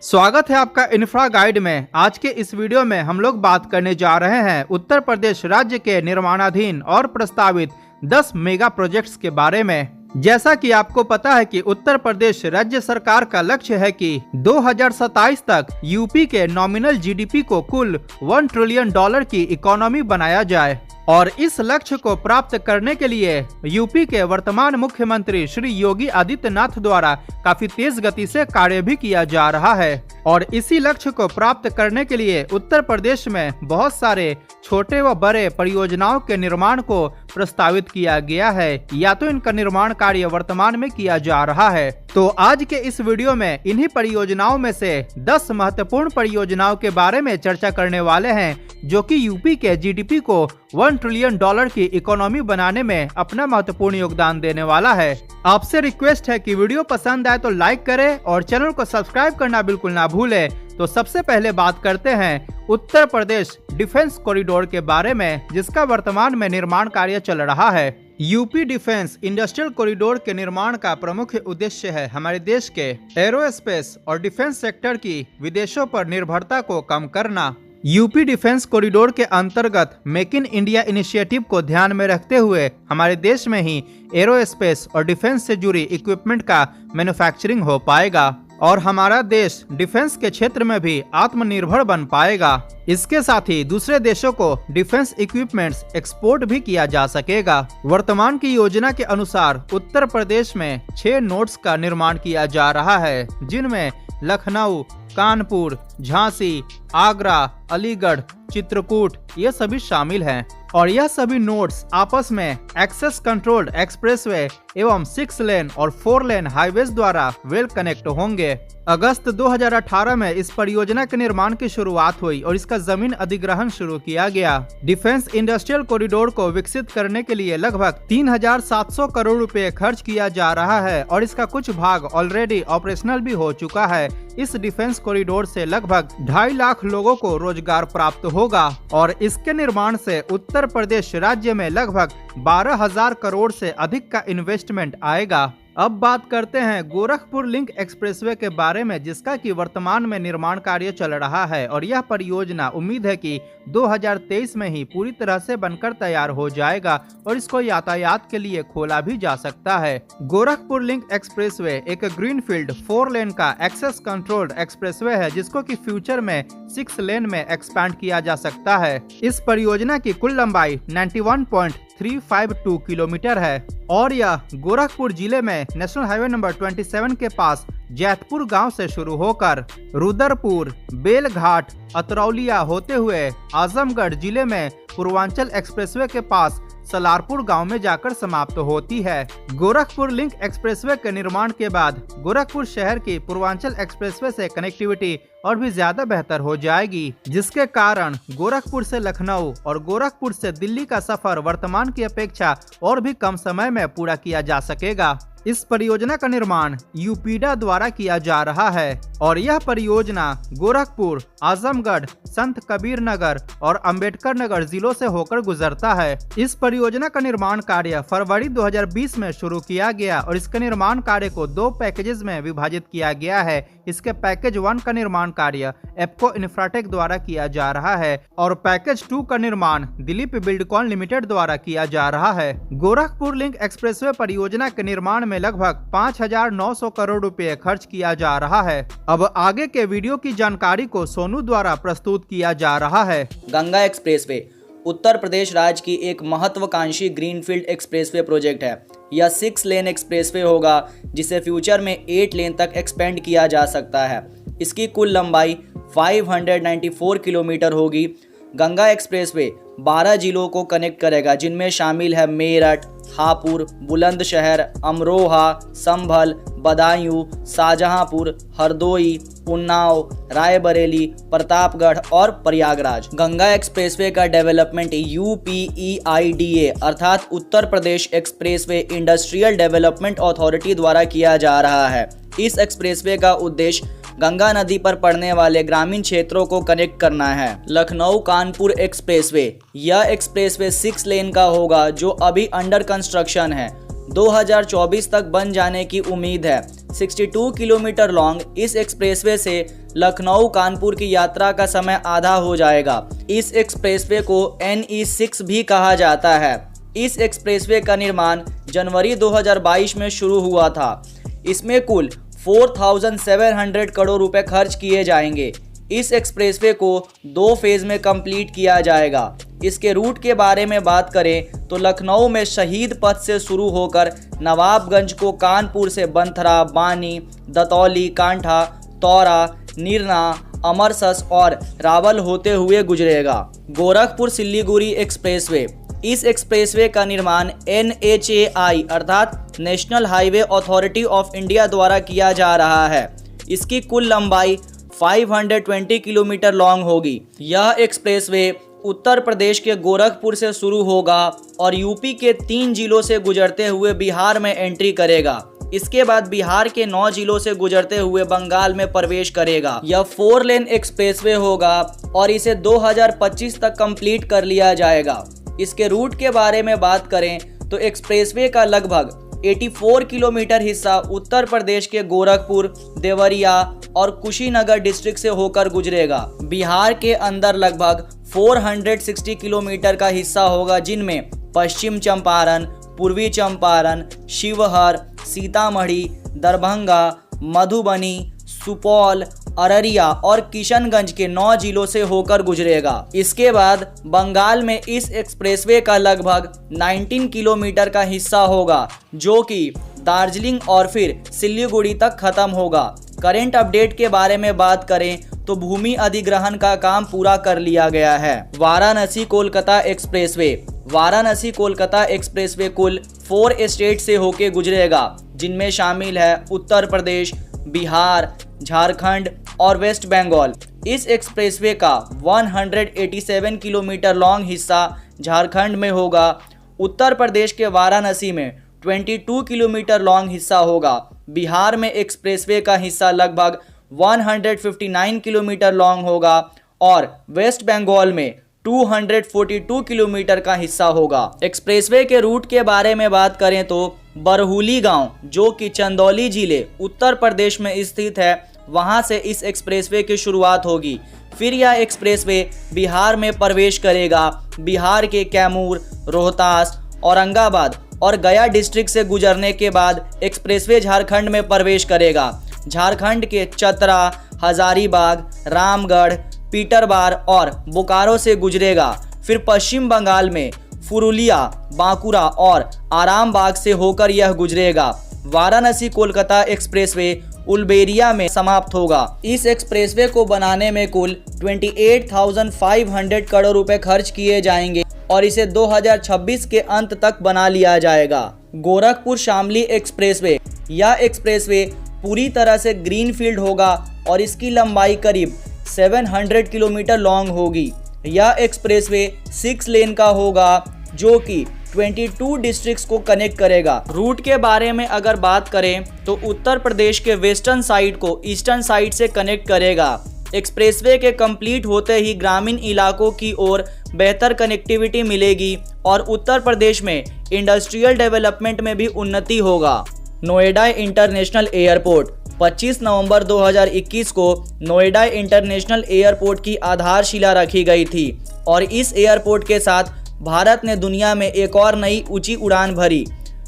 स्वागत है आपका इंफ्रा गाइड में। आज के इस वीडियो में हम लोग बात करने जा रहे हैं उत्तर प्रदेश राज्य के निर्माणाधीन और प्रस्तावित 10 मेगा प्रोजेक्ट्स के बारे में। जैसा कि आपको पता है कि उत्तर प्रदेश राज्य सरकार का लक्ष्य है कि 2027 तक यूपी के नॉमिनल जीडीपी को कुल $1 ट्रिलियन की इकोनॉमी बनाया जाए और इस लक्ष्य को प्राप्त करने के लिए यूपी के वर्तमान मुख्यमंत्री श्री योगी आदित्यनाथ द्वारा काफी तेज गति से कार्य भी किया जा रहा है। और इसी लक्ष्य को प्राप्त करने के लिए उत्तर प्रदेश में बहुत सारे छोटे व बड़े परियोजनाओं के निर्माण को प्रस्तावित किया गया है या तो इनका निर्माण कार्य वर्तमान में किया जा रहा है। तो आज के इस वीडियो में इन्हीं परियोजनाओं में से 10 महत्वपूर्ण परियोजनाओं के बारे में चर्चा करने वाले हैं जो कि यूपी के जीडीपी को $1 ट्रिलियन की इकोनॉमी बनाने में अपना महत्वपूर्ण योगदान देने वाला है। आपसे रिक्वेस्ट है कि वीडियो पसंद आए तो लाइक करें और चैनल को सब्सक्राइब करना बिल्कुल ना भूलें। तो सबसे पहले बात करते हैं उत्तर प्रदेश डिफेंस कॉरिडोर के बारे में, जिसका वर्तमान में निर्माण कार्य चल रहा है। यूपी डिफेंस इंडस्ट्रियल कॉरिडोर के निर्माण का प्रमुख उद्देश्य है हमारे देश के एरोस्पेस और डिफेंस सेक्टर की विदेशों पर निर्भरता को कम करना। यूपी डिफेंस कॉरिडोर के अंतर्गत मेक इन इंडिया इनिशिएटिव को ध्यान में रखते हुए हमारे देश में ही एरोस्पेस और डिफेंस से जुड़ी इक्विपमेंट का मैन्युफैक्चरिंग हो पाएगा और हमारा देश डिफेंस के क्षेत्र में भी आत्मनिर्भर बन पाएगा। इसके साथ ही दूसरे देशों को डिफेंस इक्विपमेंट्स एक्सपोर्ट भी किया जा सकेगा। वर्तमान की योजना के अनुसार उत्तर प्रदेश में 6 नोड्स का निर्माण किया जा रहा है, जिनमें लखनऊ, कानपुर, झांसी, आगरा, अलीगढ़, चित्रकूट ये सभी शामिल हैं और यह सभी नोड्स आपस में एक्सेस कंट्रोल्ड एक्सप्रेसवे एवं 6 लेन और 4 लेन हाईवेज द्वारा वेल कनेक्ट होंगे। अगस्त 2018 में इस परियोजना के निर्माण की शुरुआत हुई और इसका जमीन अधिग्रहण शुरू किया गया। डिफेंस इंडस्ट्रियल कॉरिडोर को विकसित करने के लिए लगभग 3,700 करोड़ रुपए खर्च किया जा रहा है और इसका कुछ भाग ऑलरेडी ऑपरेशनल भी हो चुका है। इस डिफेंस कॉरिडोर से लगभग 2.5 लाख लोगों को रोजगार प्राप्त होगा और इसके निर्माण से उत्तर प्रदेश राज्य में लगभग 12,000 करोड़ से अधिक का इन्वेस्टमेंट आएगा। अब बात करते हैं गोरखपुर लिंक एक्सप्रेसवे के बारे में, जिसका कि वर्तमान में निर्माण कार्य चल रहा है और यह परियोजना उम्मीद है कि 2023 में ही पूरी तरह से बनकर तैयार हो जाएगा और इसको यातायात के लिए खोला भी जा सकता है। गोरखपुर लिंक एक्सप्रेसवे एक ग्रीनफील्ड 4 लेन का एक्सेस कंट्रोल्ड एक्सप्रेसवे है, जिसको कि फ्यूचर में 6 लेन में एक्सपैंड किया जा सकता है। इस परियोजना की कुल लंबाई 91.352 किलोमीटर है और यह गोरखपुर जिले में नेशनल हाईवे नंबर 27 के पास जैतपुर गांव से शुरू होकर रुद्रपुर, बेलघाट, अतरौलिया होते हुए आजमगढ़ जिले में पूर्वांचल एक्सप्रेसवे के पास सलारपुर गांव में जाकर समाप्त होती है। गोरखपुर लिंक एक्सप्रेसवे के निर्माण के बाद गोरखपुर शहर की पूर्वांचल एक्सप्रेसवे से कनेक्टिविटी और भी ज्यादा बेहतर हो जाएगी, जिसके कारण गोरखपुर से लखनऊ और गोरखपुर से दिल्ली का सफर वर्तमान की अपेक्षा और भी कम समय में पूरा किया जा सकेगा। इस परियोजना का निर्माण यूपीडा द्वारा किया जा रहा है और यह परियोजना गोरखपुर, आजमगढ़, संत कबीर नगर और अंबेडकर नगर जिलों से होकर गुजरता है। इस परियोजना का निर्माण कार्य फरवरी 2020 में शुरू किया गया और इसके निर्माण कार्य को 2 पैकेजेस में विभाजित किया गया है। इसके पैकेज 1 का निर्माण कार्य एप्को इंफ्राटेक द्वारा किया जा रहा है और पैकेज 2 का निर्माण दिलीप बिल्डकॉन लिमिटेड द्वारा किया जा रहा है। गोरखपुर लिंक एक्सप्रेसवे परियोजना के निर्माण में लगभग 5,900 करोड़ रुपए खर्च किया जा रहा है। अब आगे के वीडियो की जानकारी को सोनू द्वारा प्रस्तुत किया जा रहा है। गंगा एक्सप्रेसवे उत्तर प्रदेश राज्य की एक महत्वाकांक्षी ग्रीनफील्ड एक्सप्रेसवे प्रोजेक्ट है। यह 6 लेन एक्सप्रेसवे होगा जिसे फ्यूचर में 8 लेन तक एक्सपेंड किया जा सकता है। इसकी कुल लंबाई 594 किलोमीटर होगी। गंगा एक्सप्रेसवे 12 जिलों को कनेक्ट करेगा, जिनमें शामिल है मेरठ, हापुड़, बुलंदशहर, अमरोहा, संभल, बदायूं, शाहजहांपुर, हरदोई, उन्नाव, रायबरेली, प्रतापगढ़ और प्रयागराज। गंगा एक्सप्रेसवे का डेवलपमेंट UPEIDA अर्थात Uttar Pradesh expressway industrial development authority द्वारा किया जा रहा है। इस एक्सप्रेसवे का उद्देश्य गंगा नदी पर पड़ने वाले ग्रामीण क्षेत्रों को कनेक्ट करना है। लखनऊ कानपुर एक्सप्रेसवे, यह एक्सप्रेसवे 6 लेन का होगा जो अभी अंडर कंस्ट्रक्शन है। 2024 तक बन जाने की उम्मीद है। 62 किलोमीटर लॉन्ग इस एक्सप्रेसवे से लखनऊ कानपुर की यात्रा का समय आधा हो जाएगा। इस एक्सप्रेसवे को NE6 भी कहा जाता है। इस एक्सप्रेसवे का निर्माण जनवरी 2022 में शुरू हुआ था। इसमें कुल 4,700 करोड़ रुपए खर्च किए जाएंगे। इस एक्सप्रेसवे को 2 फेज में कंप्लीट किया जाएगा। इसके रूट के बारे में बात करें तो लखनऊ में शहीद पथ से शुरू होकर नवाबगंज को कानपुर से बंथरा, बानी, दतौली, कांठा, तौरा, नीरना, अमरसस और रावल होते हुए गुजरेगा। गोरखपुर सिल्लीगुड़ी एक्सप्रेसवे, इस एक्सप्रेसवे का निर्माण NHAI अर्थात national highway authority of India द्वारा किया जा रहा है। इसकी कुल लंबाई 520 किलोमीटर लॉन्ग होगी। यह एक्सप्रेसवे उत्तर प्रदेश के गोरखपुर से शुरू होगा और यूपी के 3 जिलों से गुजरते हुए बिहार में एंट्री करेगा। इसके बाद बिहार के 9 जिलों से गुजरते हुए बंगाल में प्रवेश करेगा। यह 4 लेन एक्सप्रेसवे होगा और इसे 2025 तक कंप्लीट कर लिया जाएगा। इसके रूट के बारे में बात करें तो एक्सप्रेसवे का लगभग 84 किलोमीटर हिस्सा उत्तर प्रदेश के गोरखपुर, देवरिया और कुशीनगर डिस्ट्रिक्ट से होकर गुजरेगा। बिहार के अंदर लगभग 460 किलोमीटर का हिस्सा होगा, जिनमें पश्चिम चंपारण, पूर्वी चंपारण, शिवहर, सीतामढ़ी, दरभंगा, मधुबनी, सुपौल, अररिया और किशनगंज के 9 जिलों से होकर गुजरेगा। इसके बाद बंगाल में इस एक्सप्रेसवे का लगभग 19 किलोमीटर का हिस्सा होगा, जो कि दार्जिलिंग और फिर सिल्लीगुड़ी तक खत्म होगा। करंट अपडेट के बारे में बात करें तो भूमि अधिग्रहण का काम पूरा कर लिया गया है। वाराणसी कोलकाता एक्सप्रेसवे, वाराणसी कोलकाता एक्सप्रेसवे कुल 4 स्टेट से होकर गुजरेगा, जिनमें शामिल है उत्तर प्रदेश, बिहार, झारखंड और वेस्ट बंगाल। इस एक्सप्रेसवे का 187 किलोमीटर लॉन्ग हिस्सा झारखंड में होगा। उत्तर प्रदेश के वाराणसी में 22 किलोमीटर लॉन्ग हिस्सा होगा। बिहार में एक्सप्रेसवे का हिस्सा लगभग 159 किलोमीटर लॉन्ग होगा और वेस्ट बंगाल में 242 किलोमीटर का हिस्सा होगा। एक्सप्रेसवे के रूट के बारे में बात करें तो बरहुली गांव, जो कि चंदौली जिले उत्तर प्रदेश में स्थित है, वहां से इस एक्सप्रेसवे की शुरुआत होगी। फिर यह एक्सप्रेसवे बिहार में प्रवेश करेगा। बिहार के कैमूर, रोहतास, औरंगाबाद और गया डिस्ट्रिक्ट से गुजरने के बाद एक्सप्रेसवे झारखंड में प्रवेश करेगा। झारखंड के चतरा, हजारीबाग, रामगढ़, पीटरबार और बोकारो से गुजरेगा। फिर पश्चिम बंगाल में पुरुलिया, बांकुरा और आरामबाग से होकर यह गुजरेगा। वाराणसी कोलकाता एक्सप्रेसवे उलबेरिया में समाप्त होगा। इस एक्सप्रेसवे को बनाने में कुल 28,500 करोड़ रुपए खर्च किए जाएंगे और इसे 2026 के अंत तक बना लिया जाएगा। गोरखपुर शामली एक्सप्रेसवे, यह एक्सप्रेसवे पूरी तरह से ग्रीनफील्ड होगा और इसकी लंबाई करीब 700 किलोमीटर लॉन्ग होगी। यह एक्सप्रेसवे 6 लेन का होगा, जो कि 22 डिस्ट्रिक्ट्स को कनेक्ट करेगा। रूट के बारे में अगर बात करें तो उत्तर प्रदेश के वेस्टर्न साइड को ईस्टर्न साइड से कनेक्ट करेगा। एक्सप्रेसवे के कंप्लीट होते ही ग्रामीण इलाकों की ओर बेहतर कनेक्टिविटी मिलेगी और उत्तर प्रदेश में इंडस्ट्रियल डेवलपमेंट में भी उन्नति होगा। नोएडा इंटरनेशनल एयरपोर्ट, 25 नवंबर 2021 को नोएडा इंटरनेशनल एयरपोर्ट की आधारशिला रखी गई थी और इस एयरपोर्ट के साथ भारत ने दुनिया में एक और नई ऊंची उड़ान भरी।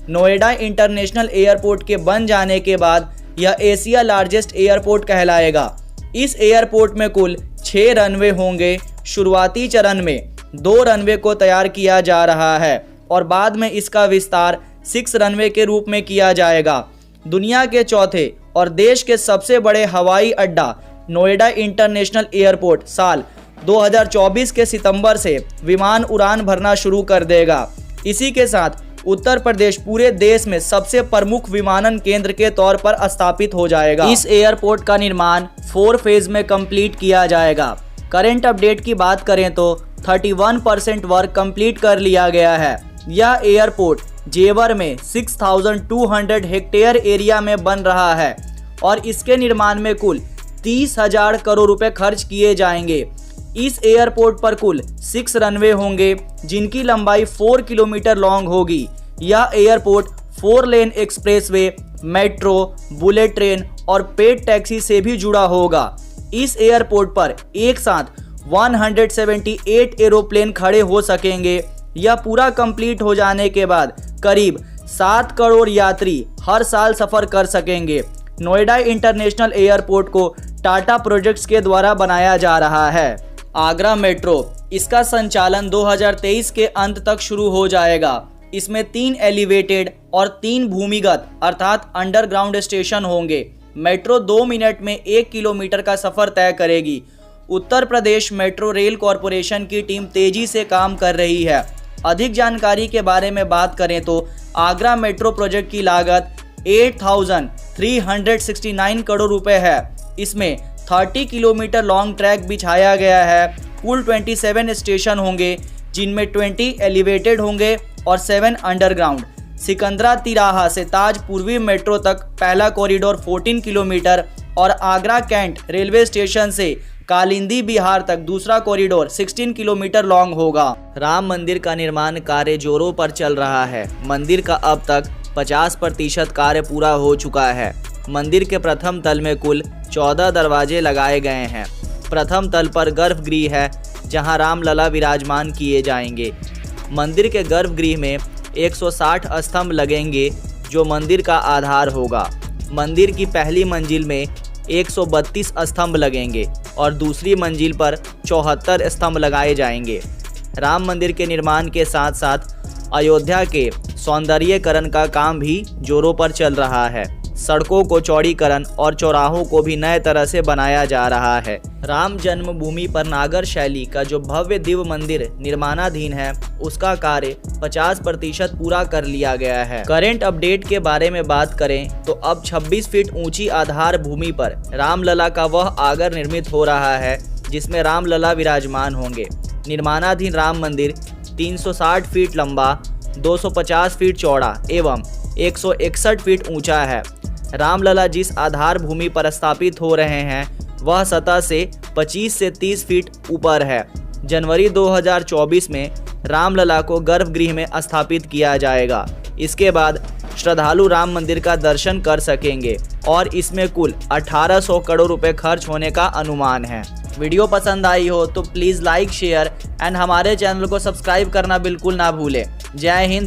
नोएडा इंटरनेशनल एयरपोर्ट के बन जाने के बाद यह एशिया लार्जेस्ट एयरपोर्ट कहलाएगा। इस एयरपोर्ट में कुल 6 रनवे होंगे। शुरुआती चरण में 2 रनवे को तैयार किया जा रहा है और बाद में इसका विस्तार 6 रनवे के रूप में किया जाएगा। दुनिया के चौथे और देश के सबसे बड़े हवाई अड्डा नोएडा इंटरनेशनल एयरपोर्ट साल 2024 के सितंबर से विमान उड़ान भरना शुरू कर देगा। इसी के साथ उत्तर प्रदेश पूरे देश में सबसे प्रमुख विमानन केंद्र के तौर पर स्थापित हो जाएगा। इस एयरपोर्ट का निर्माण 4 फेज में कंप्लीट किया जाएगा। करंट अपडेट की बात करें तो 31% वर्क कंप्लीट कर लिया गया है। यह एयरपोर्ट जेवर में 6,200 हेक्टेयर एरिया में बन रहा है और इसके निर्माण में कुल 30,000 करोड़ रुपए खर्च किए जाएंगे। इस एयरपोर्ट पर कुल 6 रनवे होंगे, जिनकी लंबाई 4 किलोमीटर लॉन्ग होगी। यह एयरपोर्ट 4 लेन एक्सप्रेसवे मेट्रो, बुलेट ट्रेन और पेड टैक्सी से भी जुड़ा होगा। इस एयरपोर्ट पर एक साथ 178 एरोप्लेन खड़े हो सकेंगे। यह पूरा कंप्लीट हो जाने के बाद करीब 7 करोड़ यात्री हर साल सफर कर सकेंगे। नोएडा इंटरनेशनल एयरपोर्ट को टाटा प्रोजेक्ट्स के द्वारा बनाया जा रहा है। आगरा मेट्रो, इसका संचालन 2023 के अंत तक शुरू हो जाएगा। इसमें 3 एलिवेटेड और 3 भूमिगत अर्थात अंडरग्राउंड स्टेशन होंगे। मेट्रो 2 मिनट में 1 किलोमीटर का सफर तय करेगी। Uttar Pradesh metro rail corporation की टीम तेजी से काम कर रही है। अधिक जानकारी के बारे में बात करें तो आगरा मेट्रो प्रोजेक्ट की लागत 8,369 करोड़ रुपए है। इसमें 30 किलोमीटर लॉन्ग ट्रैक बिछाया गया है। कुल 27 स्टेशन होंगे, जिनमें 20 एलिवेटेड होंगे और 7 अंडरग्राउंड। सिकंदरा तिराहा से ताज पूर्वी मेट्रो तक पहला कॉरिडोर 14 किलोमीटर और आगरा कैंट रेलवे स्टेशन से कालिंदी बिहार तक दूसरा कॉरिडोर 16 किलोमीटर लॉन्ग होगा। राम मंदिर का निर्माण कार्य जोरों पर चल रहा है। मंदिर का अब तक 50% कार्य पूरा हो चुका है। मंदिर के प्रथम तल में कुल 14 दरवाजे लगाए गए हैं। प्रथम तल पर गर्भगृह है, जहां रामलला विराजमान किए जाएंगे। मंदिर के गर्भगृह में 160 स्तंभ लगेंगे, जो मंदिर का आधार होगा। मंदिर की पहली मंजिल में 132 स्तंभ लगेंगे और दूसरी मंजिल पर 74 स्तंभ लगाए जाएंगे। राम मंदिर के निर्माण के साथ साथ अयोध्या के सौंदर्यीकरण का काम भी जोरों पर चल रहा है। सड़कों को चौड़ीकरण और चौराहों को भी नए तरह से बनाया जा रहा है। राम जन्मभूमि पर नागर शैली का जो भव्य दिव्य मंदिर निर्माणाधीन है, उसका कार्य 50% पूरा कर लिया गया है। करंट अपडेट के बारे में बात करें तो अब 26 फीट ऊंची आधार भूमि पर रामलला का वह आगर निर्मित हो रहा है, जिसमें रामलला विराजमान होंगे। निर्माणाधीन राम मंदिर 360 फीट लंबा, 250 फीट चौड़ा एवं 161 फीट ऊंचा है। रामलला जिस आधार भूमि पर स्थापित हो रहे हैं, वह सतह से 25 से 30 फीट ऊपर है। जनवरी 2024 में रामलला को गर्भगृह में स्थापित किया जाएगा। इसके बाद श्रद्धालु राम मंदिर का दर्शन कर सकेंगे और इसमें कुल 1800 करोड़ रुपए खर्च होने का अनुमान है। वीडियो पसंद आई हो तो प्लीज़ लाइक, शेयर एंड हमारे चैनल को सब्सक्राइब करना बिल्कुल ना भूलें। जय हिंद।